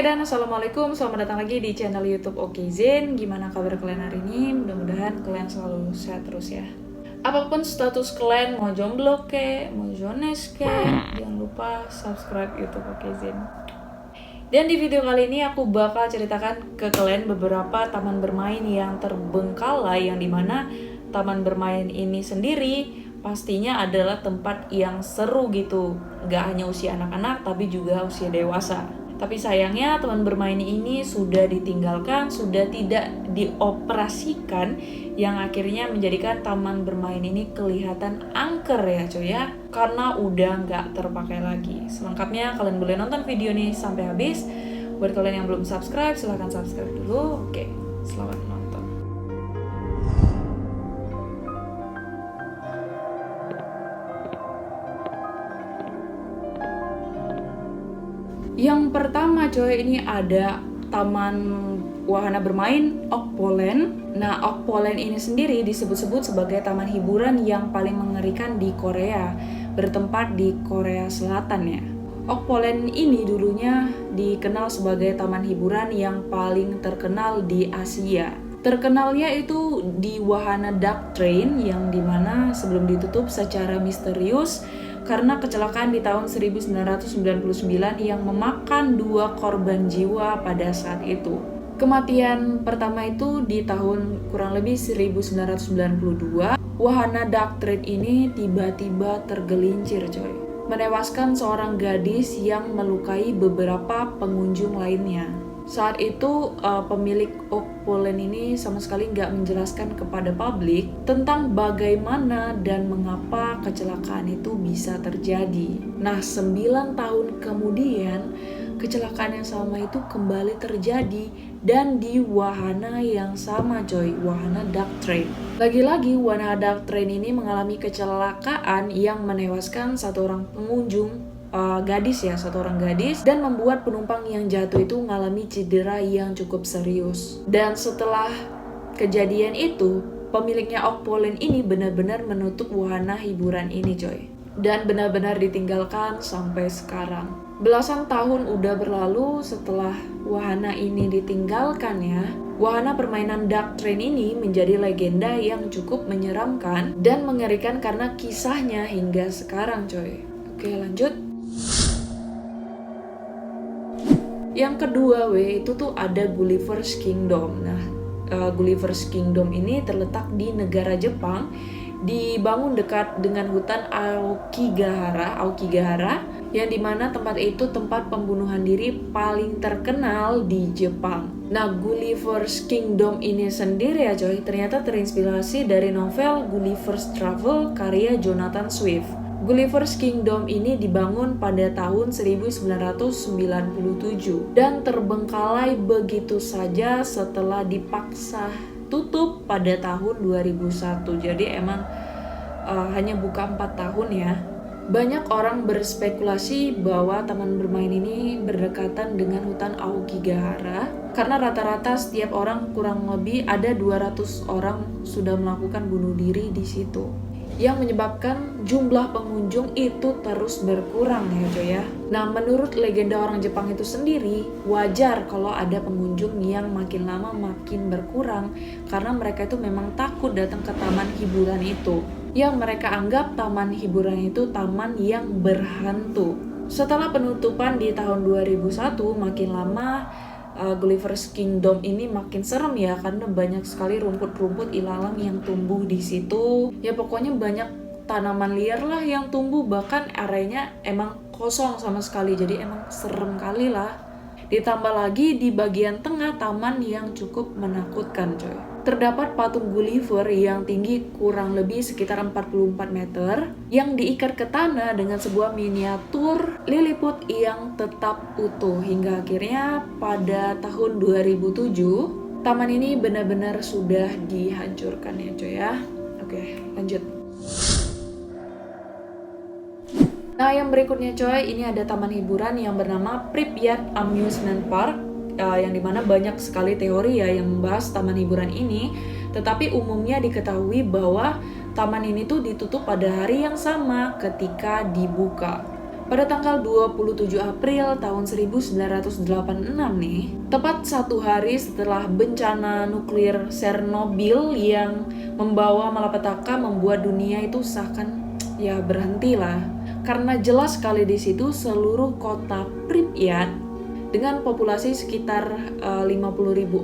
Dan assalamualaikum, selamat datang lagi di channel YouTube Okezin. Gimana kabar kalian hari ini? Mudah-mudahan kalian selalu sehat terus ya. Apapun status kalian, mau jomblo ke, mau jones ke, jangan lupa subscribe YouTube Okezin. Dan di video kali ini aku bakal ceritakan ke kalian beberapa taman bermain yang terbengkalai, yang dimana taman bermain ini sendiri pastinya adalah tempat yang seru gitu. Gak hanya usia anak-anak tapi juga usia dewasa. Tapi sayangnya taman bermain ini sudah ditinggalkan, sudah tidak dioperasikan, yang akhirnya menjadikan taman bermain ini kelihatan angker ya coy ya, karena udah nggak terpakai lagi. Selengkapnya kalian boleh nonton video ini sampai habis. Buat kalian yang belum subscribe, silahkan subscribe dulu. Oke, selamat menonton. Yang pertama coy, ini ada taman wahana bermain Oak Polen. Nah, Oak Polen ini sendiri disebut-sebut sebagai taman hiburan yang paling mengerikan di Korea, bertempat di Korea Selatan ya. Oak Polen ini dulunya dikenal sebagai taman hiburan yang paling terkenal di Asia. Terkenalnya itu di wahana Duck Train, yang dimana sebelum ditutup secara misterius karena kecelakaan di tahun 1999 yang memakan 2 korban jiwa pada saat itu. Kematian pertama itu di tahun kurang lebih 1992. Wahana Duck Train ini tiba-tiba tergelincir coy, menewaskan seorang gadis yang melukai beberapa pengunjung lainnya. Saat itu pemilik Oak Polen ini sama sekali nggak menjelaskan kepada publik tentang bagaimana dan mengapa kecelakaan itu bisa terjadi. Nah, 9 tahun kemudian kecelakaan yang sama itu kembali terjadi dan di wahana yang sama coy, wahana Duck Train. Lagi-lagi wahana Duck Train ini mengalami kecelakaan yang menewaskan satu orang pengunjung, satu orang gadis, dan membuat penumpang yang jatuh itu mengalami cedera yang cukup serius. Dan setelah kejadian itu, pemiliknya Oak Polen ini benar-benar menutup wahana hiburan ini coy, dan benar-benar ditinggalkan sampai sekarang. Belasan tahun udah berlalu setelah wahana ini ditinggalkan ya. Wahana permainan Duck Train ini menjadi legenda yang cukup menyeramkan dan mengerikan karena kisahnya hingga sekarang coy. Oke, lanjut. Yang kedua itu tuh ada Gulliver's Kingdom. Nah, Gulliver's Kingdom ini terletak di negara Jepang, dibangun dekat dengan hutan Aokigahara, yang dimana tempat itu tempat pembunuhan diri paling terkenal di Jepang. Nah, Gulliver's Kingdom ini sendiri ya coy, ternyata terinspirasi dari novel Gulliver's Travel karya Jonathan Swift. Gulliver's Kingdom ini dibangun pada tahun 1997 dan terbengkalai begitu saja setelah dipaksa tutup pada tahun 2001. Jadi emang hanya buka 4 tahun ya. Banyak orang berspekulasi bahwa taman bermain ini berdekatan dengan hutan Aokigahara karena rata-rata setiap orang kurang lebih ada 200 orang sudah melakukan bunuh diri di situ, yang menyebabkan jumlah pengunjung itu terus berkurang ya coy ya. Nah, menurut legenda orang Jepang itu sendiri, wajar kalau ada pengunjung yang makin lama makin berkurang karena mereka itu memang takut datang ke taman hiburan itu, yang mereka anggap taman hiburan itu taman yang berhantu. Setelah penutupan di tahun 2001, makin lama Gulliver's Kingdom ini makin serem ya, karena banyak sekali rumput-rumput ilalang yang tumbuh di situ. Ya pokoknya banyak tanaman liar lah yang tumbuh, bahkan areanya emang kosong sama sekali. Jadi emang serem kali lah. Ditambah lagi di bagian tengah taman yang cukup menakutkan coy, terdapat patung Gulliver yang tinggi kurang lebih sekitar 44 meter yang diikat ke tanah dengan sebuah miniatur Lilliput yang tetap utuh. Hingga akhirnya pada tahun 2007 taman ini benar-benar sudah dihancurkan ya coy ya. Oke, lanjut. Nah, yang berikutnya coy, ini ada taman hiburan yang bernama Pripyat Amusement Park, yang dimana banyak sekali teori ya yang membahas taman hiburan ini. Tetapi umumnya diketahui bahwa taman ini tuh ditutup pada hari yang sama ketika dibuka. Pada tanggal 27 April tahun 1986 nih, tepat 1 hari setelah bencana nuklir Chernobyl yang membawa malapetaka membuat dunia itu seakan ya berhenti lah. Karena jelas sekali di situ seluruh kota Pripyat dengan populasi sekitar 50.000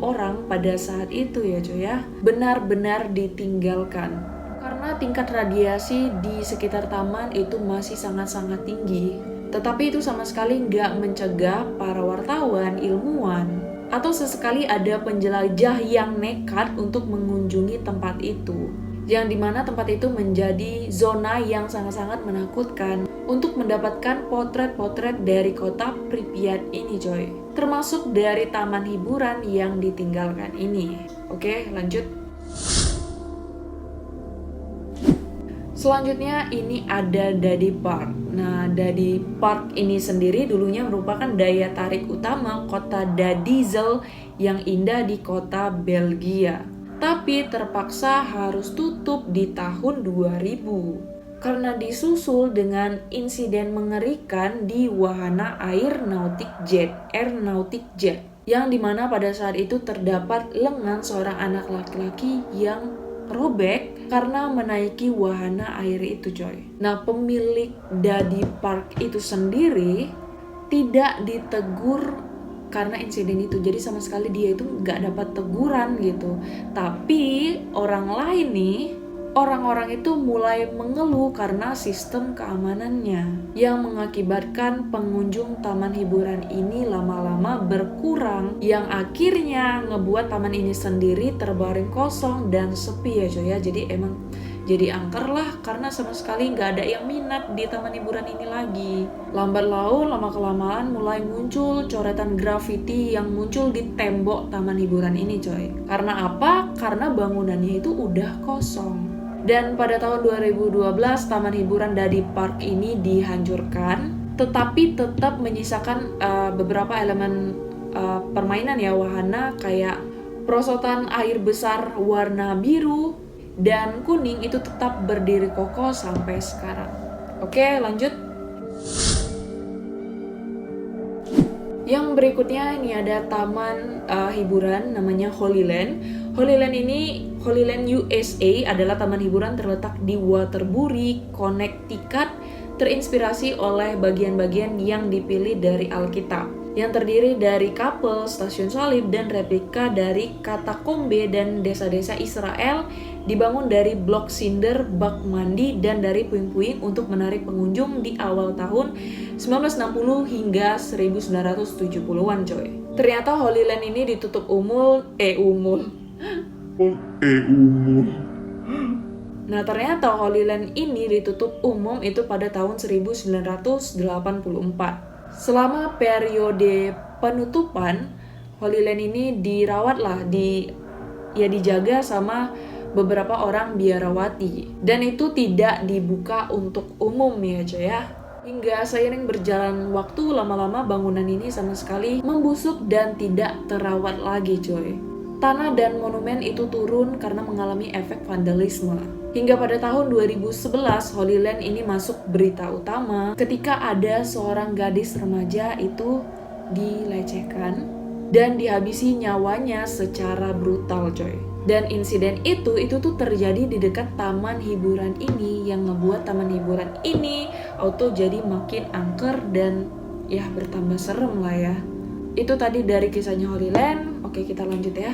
orang pada saat itu ya cuy ya, benar-benar ditinggalkan. Karena tingkat radiasi di sekitar taman itu masih sangat-sangat tinggi. Tetapi itu sama sekali nggak mencegah para wartawan, ilmuwan, atau sesekali ada penjelajah yang nekat untuk mengunjungi tempat itu. Yang dimana tempat itu menjadi zona yang sangat-sangat menakutkan untuk mendapatkan potret-potret dari kota Pripyat ini coy. Termasuk dari taman hiburan yang ditinggalkan ini. Oke, lanjut. Selanjutnya ini ada Dadi Park. Nah, Dadi Park ini sendiri dulunya merupakan daya tarik utama kota Dadizel yang indah di kota Belgia. Tapi terpaksa harus tutup di tahun 2000 karena disusul dengan insiden mengerikan di wahana Air Nautic Jet, yang dimana pada saat itu terdapat lengan seorang anak laki-laki yang robek karena menaiki wahana air itu coy. Nah, pemilik Dadi Park itu sendiri tidak ditegur karena insiden itu, jadi sama sekali dia itu nggak dapat teguran gitu. Tapi orang lain nih, orang-orang itu mulai mengeluh karena sistem keamanannya yang mengakibatkan pengunjung taman hiburan ini lama-lama berkurang, yang akhirnya ngebuat taman ini sendiri terbaring kosong dan sepi ya coy ya. Jadi emang jadi angker lah karena sama sekali nggak ada yang minat di taman hiburan ini lagi. Lambat laun, lama-kelamaan mulai muncul coretan grafiti yang muncul di tembok taman hiburan ini coy. Karena apa? Karena bangunannya itu udah kosong. Dan pada tahun 2012 taman hiburan Dadi Park ini dihancurkan, tetapi tetap menyisakan beberapa elemen permainan ya, wahana kayak perosotan air besar warna biru dan kuning itu tetap berdiri kokoh sampai sekarang. Oke, lanjut. Yang berikutnya ini ada taman hiburan namanya Holyland. Holyland USA adalah taman hiburan terletak di Waterbury, Connecticut, terinspirasi oleh bagian-bagian yang dipilih dari Alkitab, yang terdiri dari kapel, stasiun salib, dan replika dari katakombe dan desa-desa Israel, dibangun dari blok sinder, bak mandi, dan dari puing-puing untuk menarik pengunjung di awal tahun 1960 hingga 1970-an coy. Ternyata Holyland ini ditutup umum. Nah, ternyata Holyland ini ditutup umum itu pada tahun 1984. Selama periode penutupan, Holyland ini dirawat lah, dijaga sama beberapa orang biarawati, dan itu tidak dibuka untuk umum ya coy ya. Hingga seiring berjalan waktu, lama-lama bangunan ini sama sekali membusuk dan tidak terawat lagi coy. Tanah dan monumen itu turun karena mengalami efek vandalisme. Hingga pada tahun 2011, Holyland ini masuk berita utama ketika ada seorang gadis remaja itu dilecehkan dan dihabisi nyawanya secara brutal coy. Dan insiden itu tuh terjadi di dekat taman hiburan ini, yang ngebuat taman hiburan ini auto jadi makin angker dan ya bertambah serem lah ya. Itu tadi dari kisahnya Holyland. Oke, kita lanjut ya.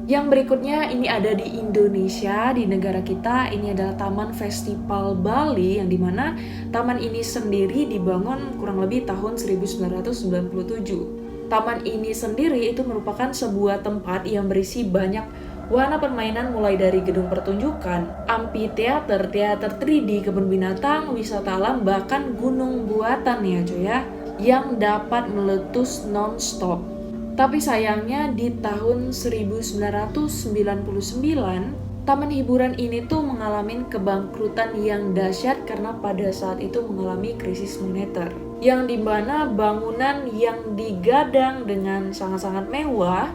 Yang berikutnya ini ada di Indonesia, di negara kita. Ini adalah Taman Festival Bali, yang dimana taman ini sendiri dibangun kurang lebih tahun 1997. Taman ini sendiri itu merupakan sebuah tempat yang berisi banyak wahana permainan, mulai dari gedung pertunjukan, amphitheater, teater 3D, kebun binatang, wisata alam, bahkan gunung buatan ya cuy ya, yang dapat meletus non-stop. Tapi sayangnya di tahun 1999, taman hiburan ini tuh mengalami kebangkrutan yang dahsyat karena pada saat itu mengalami krisis moneter, yang dimana bangunan yang digadang dengan sangat-sangat mewah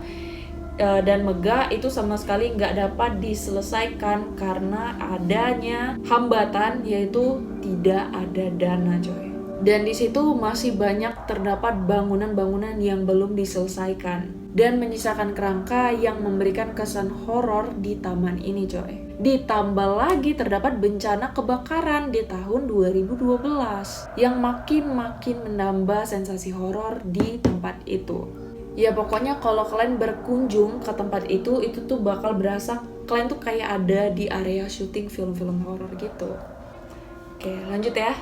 dan megah itu sama sekali nggak dapat diselesaikan karena adanya hambatan, yaitu tidak ada dana, coy. Dan di situ masih banyak terdapat bangunan-bangunan yang belum diselesaikan dan menyisakan kerangka yang memberikan kesan horor di taman ini, coy. Ditambah lagi terdapat bencana kebakaran di tahun 2012 yang makin menambah sensasi horor di tempat itu. Ya pokoknya kalau kalian berkunjung ke tempat itu tuh bakal berasa kalian tuh kayak ada di area syuting film-film horor gitu. Oke, lanjut ya.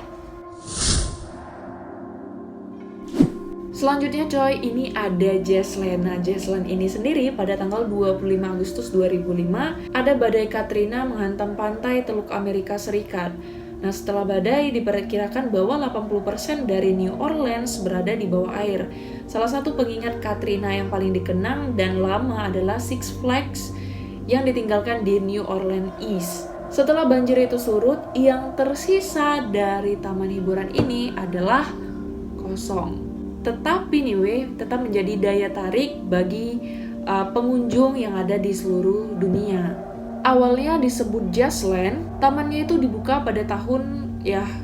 Selanjutnya coy, ini ada Jazzland. Nah, Jazzland ini sendiri pada tanggal 25 Agustus 2005 ada badai Katrina menghantam pantai Teluk Amerika Serikat. Nah, setelah badai diperkirakan bahwa 80% dari New Orleans berada di bawah air. Salah satu pengingat Katrina yang paling dikenang dan lama adalah Six Flags yang ditinggalkan di New Orleans East. Setelah banjir itu surut, yang tersisa dari taman hiburan ini adalah kosong. Tetapi nih tetap menjadi daya tarik bagi pengunjung yang ada di seluruh dunia. Awalnya disebut Jazzland, tamannya itu dibuka pada tahun 2000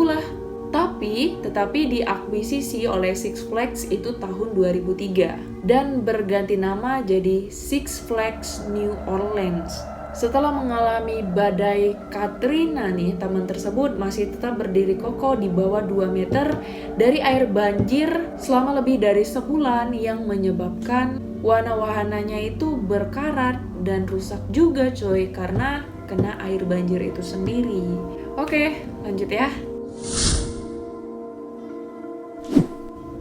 lah. Tetapi diakuisisi oleh Six Flags itu tahun 2003 dan berganti nama jadi Six Flags New Orleans. Setelah mengalami badai Katrina nih, taman tersebut masih tetap berdiri kokoh di bawah 2 meter dari air banjir selama lebih dari sebulan yang menyebabkan wahana-wahananya itu berkarat dan rusak juga coy karena kena air banjir itu sendiri. Oke, lanjut ya.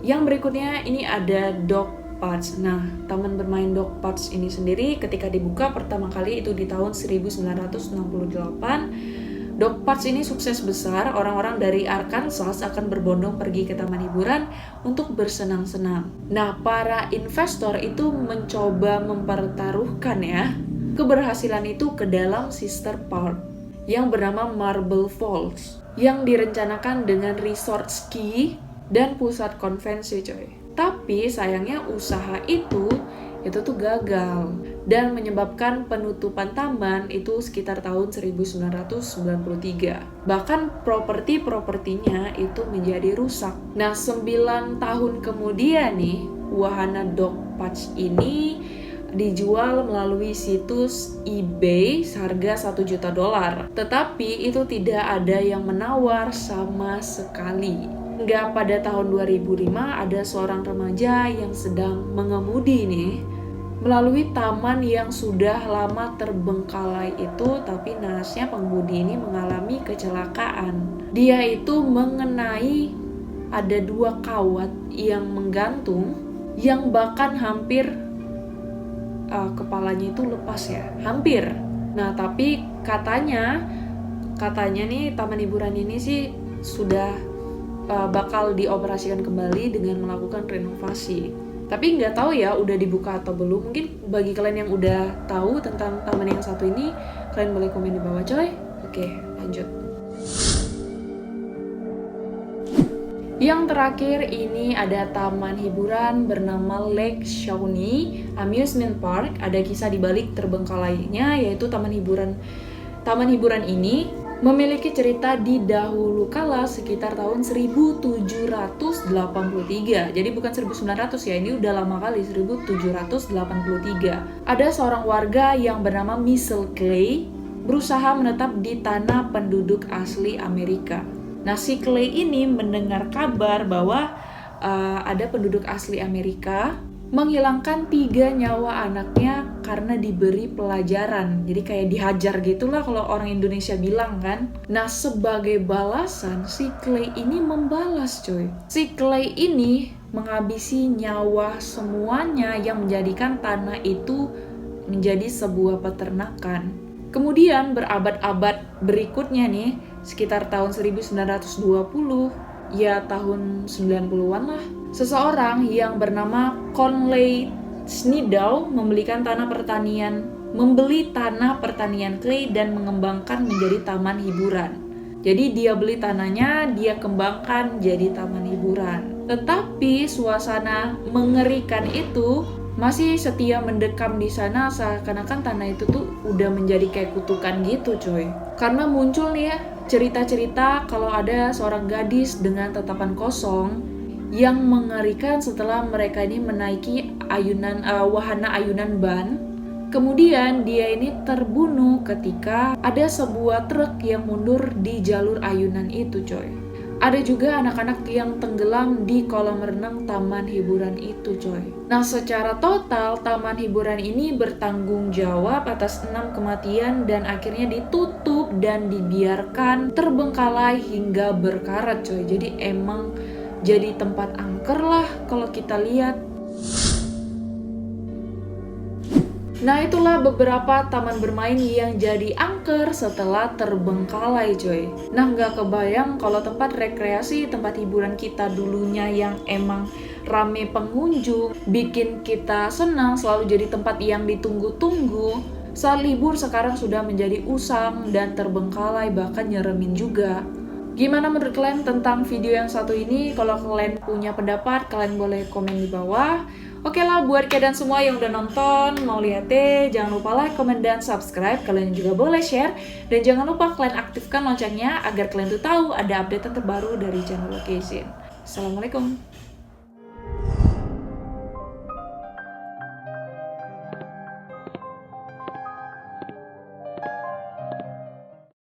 Yang berikutnya ini ada Dog Parks. Nah, taman bermain Dog Parks ini sendiri ketika dibuka pertama kali itu di tahun 1968. Dog Parks ini sukses besar, orang-orang dari Arkansas akan berbondong pergi ke taman hiburan untuk bersenang-senang. Nah, para investor itu mencoba mempertaruhkan keberhasilan itu ke dalam sister park yang bernama Marble Falls yang direncanakan dengan resort ski dan pusat konvensi, coy. Tapi sayangnya usaha itu tuh gagal dan menyebabkan penutupan taman itu sekitar tahun 1993. Bahkan propertinya itu menjadi rusak. Nah, 9 tahun kemudian nih, wahana Dog Parks ini dijual melalui situs eBay seharga $1 juta. Tetapi itu tidak ada yang menawar sama sekali. Hingga pada tahun 2005 ada seorang remaja yang sedang mengemudi nih melalui taman yang sudah lama terbengkalai itu, tapi naasnya pengemudi ini mengalami kecelakaan. Dia itu mengenai ada 2 kawat yang menggantung yang bahkan hampir kepalanya itu lepas ya, hampir. Nah, tapi katanya nih taman hiburan ini sih sudah bakal dioperasikan kembali dengan melakukan renovasi. Tapi nggak tahu ya udah dibuka atau belum. Mungkin bagi kalian yang udah tahu tentang taman yang satu ini, kalian boleh komen di bawah coy. Oke, lanjut. Yang terakhir ini ada taman hiburan bernama Lake Shawnee Amusement Park. Ada kisah di balik terbengkalainya, yaitu taman hiburan ini memiliki cerita di dahulu kala sekitar tahun 1783. Jadi bukan 1900 ya, ini udah lama kali, 1783. Ada seorang warga yang bernama Missel Clay berusaha menetap di tanah penduduk asli Amerika. Nah, si Clay ini mendengar kabar bahwa ada penduduk asli Amerika menghilangkan 3 nyawa anaknya karena diberi pelajaran. Jadi kayak dihajar gitulah kalau orang Indonesia bilang kan. Nah, sebagai balasan si Clay ini membalas coy. Si Clay ini menghabisi nyawa semuanya yang menjadikan tanah itu menjadi sebuah peternakan. Kemudian berabad-abad berikutnya nih, sekitar tahun 1920, ya tahun 90-an lah, seseorang yang bernama Conley Snidal membeli tanah pertanian Clay dan mengembangkan menjadi taman hiburan. Jadi dia beli tanahnya, dia kembangkan jadi taman hiburan. Tetapi suasana mengerikan itu masih setia mendekam di sana, seakan-akan tanah itu tuh udah menjadi kayak kutukan gitu coy. Karena muncul nih ya cerita-cerita kalau ada seorang gadis dengan tatapan kosong yang mengerikan setelah mereka ini menaiki wahana ayunan ban. Kemudian dia ini terbunuh ketika ada sebuah truk yang mundur di jalur ayunan itu coy. Ada juga anak-anak yang tenggelam di kolam renang taman hiburan itu coy. Nah secara total taman hiburan ini bertanggung jawab atas 6 kematian dan akhirnya ditutup dan dibiarkan terbengkalai hingga berkarat coy. Jadi emang jadi tempat angker lah kalau kita lihat. Nah itulah beberapa taman bermain yang jadi angker setelah terbengkalai coy. Nah nggak kebayang kalau tempat rekreasi, tempat hiburan kita dulunya yang emang rame pengunjung, bikin kita senang, selalu jadi tempat yang ditunggu-tunggu, saat libur sekarang sudah menjadi usang dan terbengkalai, bahkan nyeremin juga. Gimana menurut kalian tentang video yang satu ini? Kalau kalian punya pendapat, kalian boleh komen di bawah. Oke lah, buat kalian semua yang udah nonton, mau lihat jangan lupa like, komen, dan subscribe. Kalian juga boleh share. Dan jangan lupa kalian aktifkan loncengnya agar kalian tuh tahu ada update terbaru dari channel Location. Assalamualaikum.